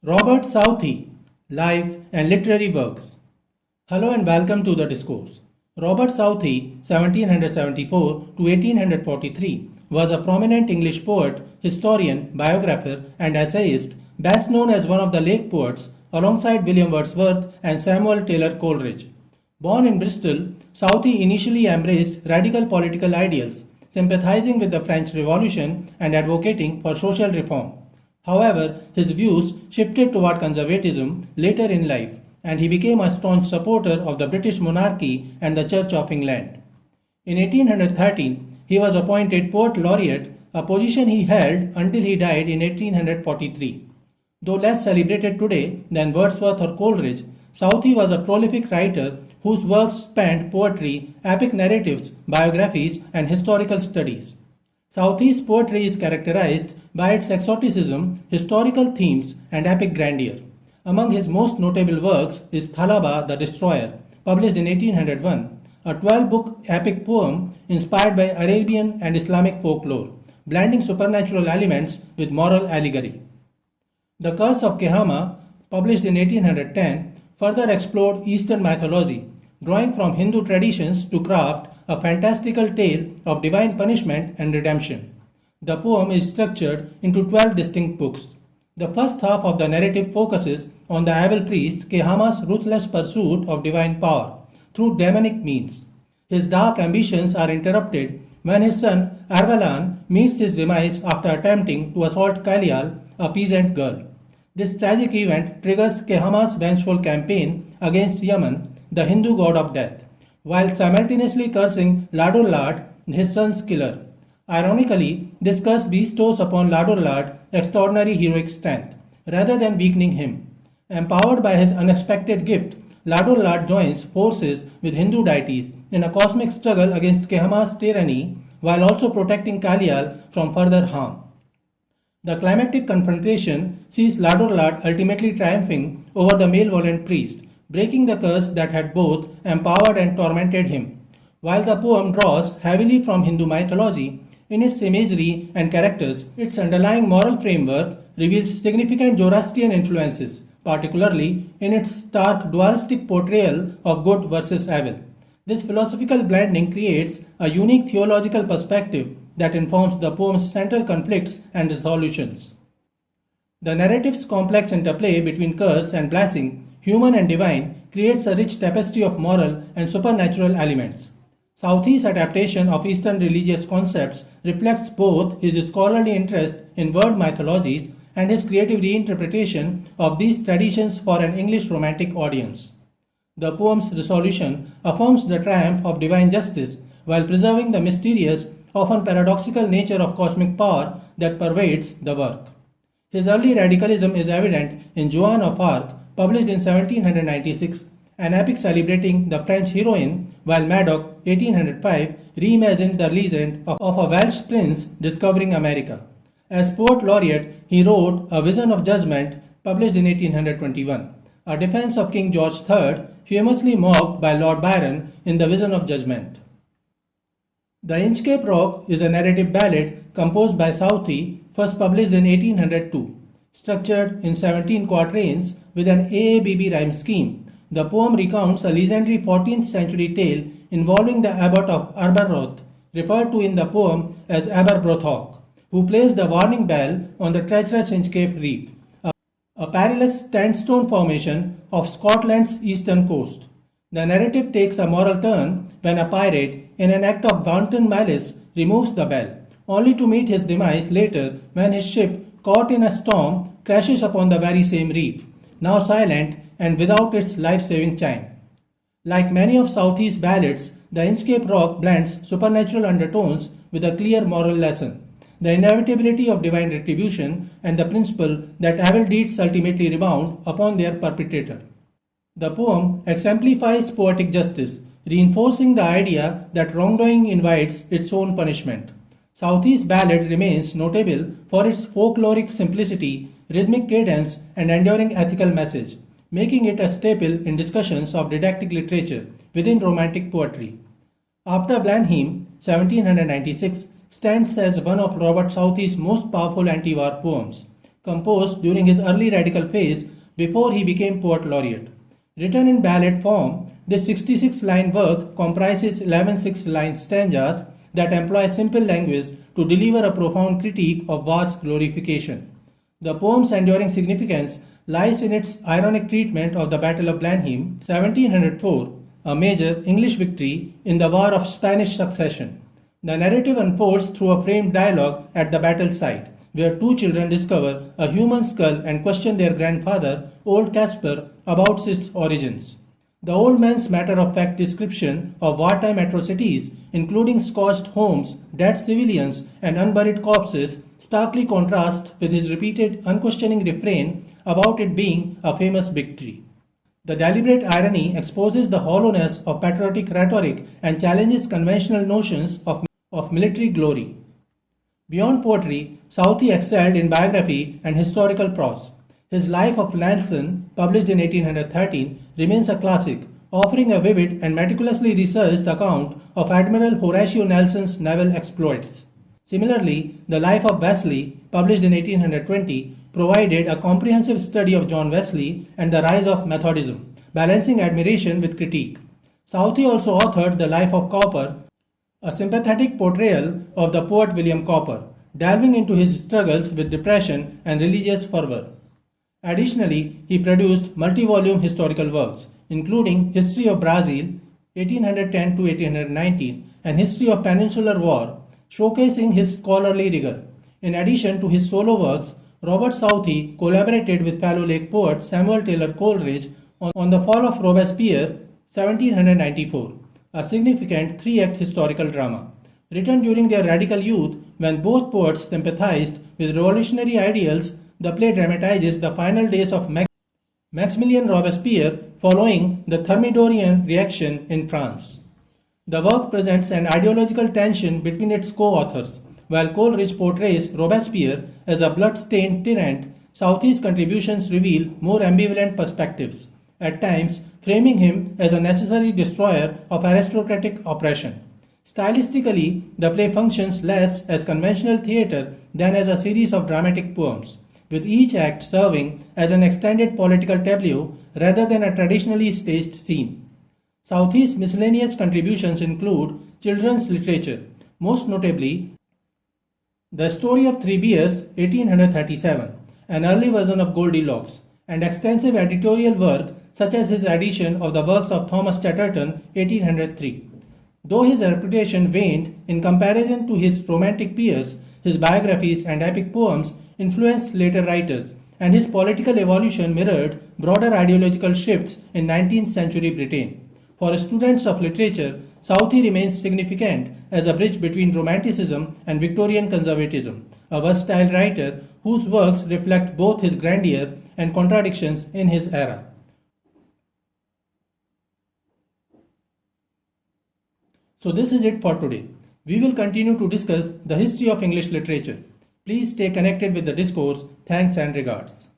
Robert Southey, Life and Literary Works. Hello and welcome to the discourse. Robert Southey, 1774 to 1843, was a prominent English poet, historian, biographer, and essayist, best known as one of the Lake Poets, alongside William Wordsworth and Samuel Taylor Coleridge. Born in Bristol, Southey initially embraced radical political ideals, sympathizing with the French Revolution and advocating for social reform. However, his views shifted toward conservatism later in life, and he became a staunch supporter of the British monarchy and the Church of England. In 1813, he was appointed Poet Laureate, a position he held until he died in 1843. Though less celebrated today than Wordsworth or Coleridge, Southey was a prolific writer whose works spanned poetry, epic narratives, biographies, and historical studies. Southey's poetry is characterized by its exoticism, historical themes, and epic grandeur. Among his most notable works is Thalaba the Destroyer, published in 1801, a 12-book epic poem inspired by Arabian and Islamic folklore, blending supernatural elements with moral allegory. The Curse of Kehama, published in 1810, further explored Eastern mythology, drawing from Hindu traditions to craft a fantastical tale of divine punishment and redemption. The poem is structured into 12 distinct books. The first half of the narrative focuses on the evil priest Kehama's ruthless pursuit of divine power through demonic means. His dark ambitions are interrupted when his son Arvalan meets his demise after attempting to assault Kalial, a peasant girl. This tragic event triggers Kehama's vengeful campaign against Yaman, the Hindu god of death, while simultaneously cursing Ladurlad, his son's killer. Ironically, this curse bestows upon Ladurlad extraordinary heroic strength, rather than weakening him. Empowered by his unexpected gift, Ladurlad joins forces with Hindu deities in a cosmic struggle against Kehama's tyranny, while also protecting Kalial from further harm. The climactic confrontation sees Ladurlad ultimately triumphing over the malevolent priest, breaking the curse that had both empowered and tormented him. While the poem draws heavily from Hindu mythology, in its imagery and characters, its underlying moral framework reveals significant Zoroastrian influences, particularly in its stark dualistic portrayal of good versus evil. This philosophical blending creates a unique theological perspective that informs the poem's central conflicts and resolutions. The narrative's complex interplay between curse and blessing, human and divine, creates a rich tapestry of moral and supernatural elements. Southey's adaptation of Eastern religious concepts reflects both his scholarly interest in world mythologies and his creative reinterpretation of these traditions for an English Romantic audience. The poem's resolution affirms the triumph of divine justice while preserving the mysterious, often paradoxical nature of cosmic power that pervades the work. His early radicalism is evident in Joan of Arc, published in 1796, an epic celebrating the French heroine, while Madoc, 1805, reimagined the legend of a Welsh prince discovering America. As Poet Laureate, he wrote A Vision of Judgment, published in 1821, a defense of King George III, famously mocked by Lord Byron in The Vision of Judgment. The Inchcape Rock is a narrative ballad composed by Southey, first published in 1802. Structured in 17 quatrains with an AABB rhyme scheme, the poem recounts a legendary 14th century tale involving the abbot of Arbroath, referred to in the poem as Aberbrothock, who placed a warning bell on the treacherous Inchcape Reef, a perilous sandstone formation of Scotland's eastern coast. The narrative takes a moral turn when a pirate, in an act of wanton malice, removes the bell, only to meet his demise later when his ship, caught in a storm, crashes upon the very same reef, now silent and without its life-saving chime. Like many of Southey's ballads, the Inchcape Rock blends supernatural undertones with a clear moral lesson, the inevitability of divine retribution, and the principle that evil deeds ultimately rebound upon their perpetrator. The poem exemplifies poetic justice, reinforcing the idea that wrongdoing invites its own punishment. Southey's ballad remains notable for its folkloric simplicity, rhythmic cadence, and enduring ethical message, making it a staple in discussions of didactic literature within Romantic poetry. After Blenheim, 1796, stands as one of Robert Southey's most powerful anti-war poems, composed during his early radical phase before he became Poet Laureate. Written in ballad form, this 66-line work comprises 11 6-line stanzas that employ simple language to deliver a profound critique of war's glorification. The poem's enduring significance lies in its ironic treatment of the Battle of Blenheim, 1704, a major English victory in the War of Spanish Succession. The narrative unfolds through a framed dialogue at the battle site, where two children discover a human skull and question their grandfather, old Casper, about its origins. The old man's matter-of-fact description of wartime atrocities, including scorched homes, dead civilians, and unburied corpses, starkly contrasts with his repeated, unquestioning refrain about it being a famous victory. The deliberate irony exposes the hollowness of patriotic rhetoric and challenges conventional notions of military glory. Beyond poetry, Southey excelled in biography and historical prose. His Life of Nelson, published in 1813, remains a classic, offering a vivid and meticulously researched account of Admiral Horatio Nelson's naval exploits. Similarly, the Life of Wesley, published in 1820, provided a comprehensive study of John Wesley and the rise of Methodism, balancing admiration with critique. Southey also authored the Life of Cowper, a sympathetic portrayal of the poet William Cowper, delving into his struggles with depression and religious fervor. Additionally, he produced multi-volume historical works, including History of Brazil, 1810 to 1819, and History of Peninsular War, showcasing his scholarly rigor. In addition to his solo works, Robert Southey collaborated with fellow Lake poet Samuel Taylor Coleridge on The Fall of Robespierre, 1794, a significant three-act historical drama. Written during their radical youth, when both poets sympathized with revolutionary ideals, the play dramatizes the final days of Maximilien Robespierre following the Thermidorian reaction in France. The work presents an ideological tension between its co-authors. While Coleridge portrays Robespierre as a blood-stained tyrant, Southey's contributions reveal more ambivalent perspectives, at times framing him as a necessary destroyer of aristocratic oppression. Stylistically, the play functions less as conventional theatre than as a series of dramatic poems, with each act serving as an extended political tableau rather than a traditionally staged scene. Southey's miscellaneous contributions include children's literature, most notably The Story of Three Bears, 1837, an early version of Goldilocks, and extensive editorial work such as his edition of the works of Thomas Chatterton, 1803. Though his reputation waned in comparison to his romantic peers, his biographies and epic poems influenced later writers, and his political evolution mirrored broader ideological shifts in 19th century Britain. For students of literature, Southey remains significant as a bridge between Romanticism and Victorian conservatism, a versatile writer whose works reflect both his grandeur and contradictions in his era. So this is it for today. We will continue to discuss the history of English literature. Please stay connected with the discourse. Thanks and regards.